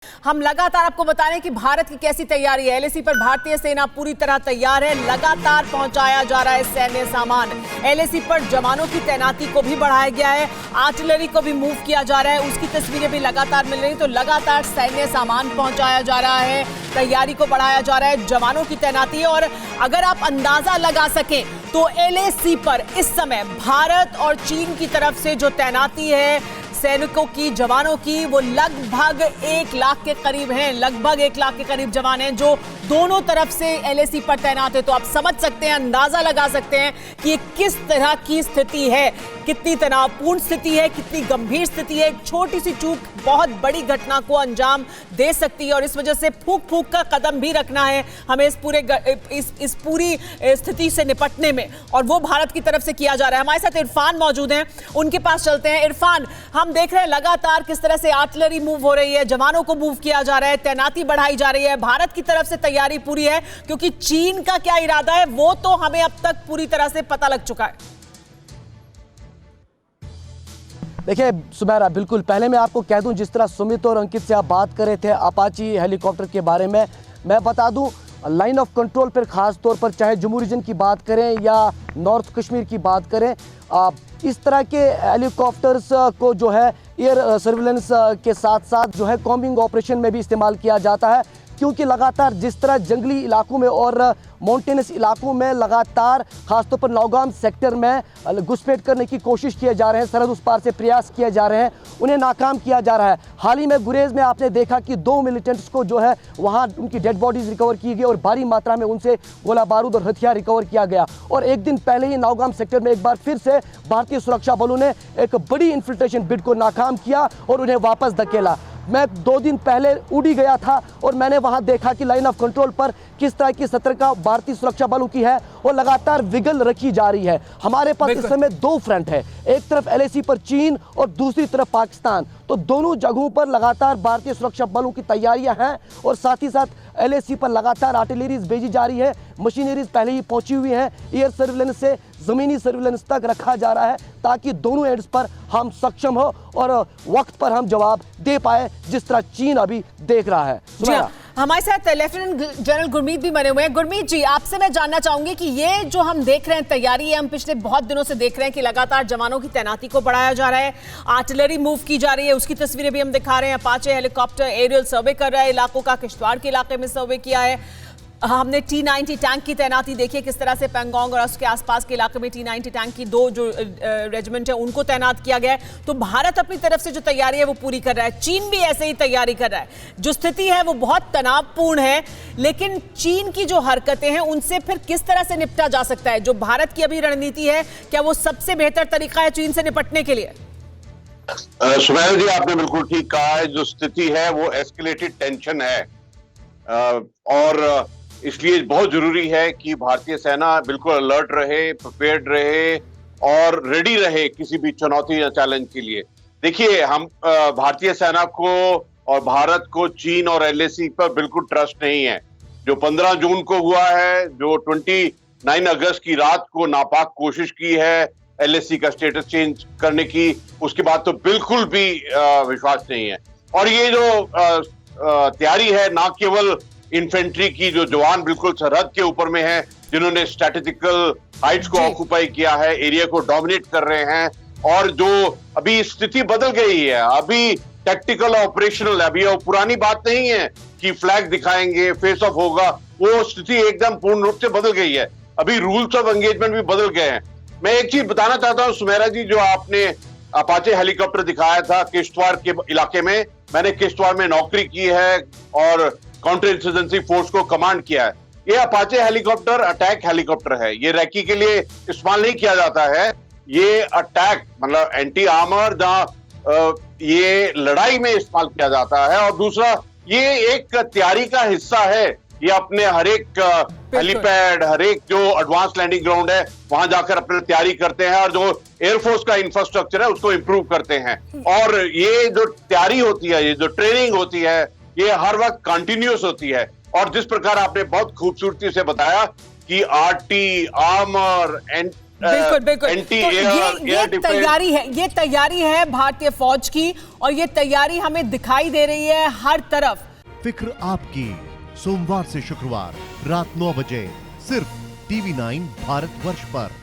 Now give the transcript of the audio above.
हम लगातार आपको बता रहे हैं कि भारत की कैसी तैयारी है। एलएसी पर भारतीय सेना पूरी तरह तैयार है। लगातार पहुंचाया जा रहा है सैन्य सामान। एलएसी पर जवानों की तैनाती को भी बढ़ाया गया है, आर्टिलरी को भी मूव किया जा रहा है, उसकी तस्वीरें भी लगातार मिल रही। तो लगातार सैन्य सामान पहुंचाया जा रहा है, तैयारी को बढ़ाया जा रहा है, जवानों की तैनाती। और अगर आप अंदाजा लगा सकें तो एलएसी पर इस समय भारत और चीन की तरफ से जो तैनाती है सैनिकों की, जवानों की, वो लगभग 1 लाख के करीब हैं। लगभग 1 लाख के करीब जवान हैं जो दोनों तरफ से एलएसी पर तैनात है। तो आप समझ सकते हैं, अंदाजा लगा सकते हैं कि ये किस तरह की स्थिति है, कितनी तनावपूर्ण स्थिति है, कितनी गंभीर स्थिति है। एक छोटी सी चूक बहुत बड़ी घटना को अंजाम दे सकती है और इस वजह से फूंक फूंक का कदम भी रखना है हमें इस पूरी स्थिति से निपटने में, और वो भारत की तरफ से किया जा रहा है। हमारे साथ इरफान मौजूद हैं, उनके पास चलते हैं। इरफान, हम देख रहे हैं लगातार किस तरह से आर्टिलरी मूव हो रही है, जवानों को मूव किया जा रहा है, तैनाती बढ़ाई जा रही है। भारत की तरफ से तैयारी पूरी है, क्योंकि चीन का क्या इरादा है वो तो हमें अब तक पूरी तरह से पता लग चुका है। देखिए सुमेरा, बिल्कुल पहले मैं आपको कह दूं, जिस तरह सुमित और अंकित से आप बात कर रहे थे अपाची हेलीकॉप्टर के बारे में, मैं बता दूं लाइन ऑफ कंट्रोल पर खास तौर पर चाहे जम्मू रीजन की बात करें या नॉर्थ कश्मीर की बात करें, इस तरह के हेलीकॉप्टर्स को जो है एयर सर्विलेंस के साथ साथ जो है कॉम्बिंग ऑपरेशन में भी इस्तेमाल किया जाता है। क्योंकि लगातार जिस तरह जंगली इलाकों में और माउंटेनस इलाकों में लगातार खासतौर पर नौगाम सेक्टर में घुसपैठ करने की कोशिश किए जा रहे हैं, सरहद उस पार से प्रयास किए जा रहे हैं, उन्हें नाकाम किया जा रहा है। हाल ही में गुरेज में आपने देखा कि 2 मिलिटेंट्स को जो है वहां उनकी डेड बॉडीज रिकवर की गई और भारी मात्रा में उनसे गोला बारूद और हथियार रिकवर किया गया। और एक दिन पहले ही नौगाम सेक्टर में एक बार फिर से भारतीय सुरक्षा बलों ने एक बड़ी इन्फिल्ट्रेशन बिड को नाकाम किया और उन्हें वापस धकेला। मैं 2 दिन पहले उड़ी गया था और मैंने वहां देखा कि लाइन ऑफ कंट्रोल पर किस तरह की सतर्कता भारतीय सुरक्षा बलों की है और लगातार विगल रखी जा रही है। हमारे पास इस समय 2 फ्रंट है, एक तरफ एलएसी पर चीन और दूसरी तरफ पाकिस्तान। तो दोनों जगहों पर लगातार भारतीय सुरक्षा बलों की तैयारियां हैं और साथ ही साथ एलएसी पर लगातार आर्टिलरीज भेजी जा रही है, मशीनरीज पहले ही पहुंची हुई हैं। एयर सर्विलेंस से जमीनी सर्विलेंस तक रखा जा रहा है ताकि दोनों एंड्स पर हम सक्षम हो और वक्त पर हम जवाब दे पाए, जिस तरह चीन अभी देख रहा है। जी हाँ, हमारे साथ लेफ्टिनेंट जनरल गुरमीत भी बने हुए हैं। गुरमीत जी, आपसे मैं जानना चाहूंगी कि ये जो हम देख रहे हैं तैयारी है, हम पिछले बहुत दिनों से देख रहे हैं कि लगातार जवानों की तैनाती को बढ़ाया जा रहा है, आर्टिलरी मूव की जा रही है, उसकी तस्वीरें भी हम दिखा रहे हैं। अपाचे हेलीकॉप्टर एरियल सर्वे कर रहा है इलाकों का, किश्तवाड़ के इलाके में सर्वे किया है। हमने T-90 टैंक की तैनाती देखी किस तरह से पेंगोंग और उसके आसपास के इलाके में T-90 टैंक की 2 जो रेजिमेंट है उनको तैनात किया गया है। तो भारत अपनी तरफ से जो तैयारी है वो पूरी कर रहा है, चीन भी ऐसे ही तैयारी कर रहा है। जो स्थिति है वो बहुत तनावपूर्ण है, लेकिन चीन की जो हरकतें हैं उनसे फिर किस तरह से निपटा जा सकता है? जो भारत की अभी रणनीति है, क्या वो सबसे बेहतर तरीका है चीन से निपटने के लिए? सुमेरा जी, आपने बिल्कुल ठीक कहा है। जो स्थिति है वो एस्केलेटेड टेंशन है और इसलिए बहुत जरूरी है कि भारतीय सेना बिल्कुल अलर्ट रहे, प्रिपेयर्ड रहे और रेडी रहे किसी भी चुनौती या चैलेंज के लिए। देखिए, हम भारतीय सेना को और भारत को चीन और एलएसी पर बिल्कुल ट्रस्ट नहीं है। जो 15 जून को हुआ है, जो 29 अगस्त की रात को नापाक कोशिश की है एलएसी का स्टेटस चेंज करने की, उसके बाद तो बिल्कुल भी विश्वास नहीं है। और ये जो तैयारी है, ना केवल इन्फेंट्री की, जो जवान बिल्कुल सरहद के ऊपर में है, जिन्होंने स्ट्रेटेजिकल हाइट्स को ऑक्युपाई किया है, एरिया को डोमिनेट कर रहे हैं, और जो अभी स्थिति बदल गई है, अभी टैक्टिकल ऑपरेशनल, अभी वो पुरानी बात नहीं है कि फ्लैग दिखाएंगे फेस ऑफ होगा, वो स्थिति एकदम पूर्ण रूप से बदल गई है। अभी रूल्स ऑफ एंगेजमेंट भी बदल गए हैं। मैं एक चीज बताना चाहता हूँ सुमेरा जी, जो आपने अपाचे हेलीकॉप्टर दिखाया था किश्तवाड़ के इलाके में, मैंने किश्तवाड़ में नौकरी की है और काउंटर इंसर्जेंसी फोर्स को कमांड किया है। ये अपाचे हेलीकॉप्टर अटैक हेलीकॉप्टर है, ये रैकी के लिए इस्तेमाल नहीं किया जाता है। ये अटैक मतलब एंटी आर्मर, जहां ये लड़ाई में इस्तेमाल किया जाता है। और दूसरा, ये एक तैयारी का हिस्सा है। ये अपने हर एक हेलीपैड, हर एक जो एडवांस लैंडिंग ग्राउंड है, वहां जाकर अपनी तैयारी करते हैं और जो एयरफोर्स का इंफ्रास्ट्रक्चर है उसको इंप्रूव करते हैं। और ये जो तैयारी होती है, ये जो ट्रेनिंग होती है, ये हर वक्त कंटिन्यूस होती है। और जिस प्रकार आपने बहुत खूबसूरती से बताया कि आरटी, आर्मर, बिल्कुल बिल्कुल। एंटी तो एयर ये तैयारी है भारतीय फौज की, और ये तैयारी हमें दिखाई दे रही है हर तरफ। फिक्र आपकी, सोमवार से शुक्रवार रात 9 बजे सिर्फ TV9 भारतवर्ष पर।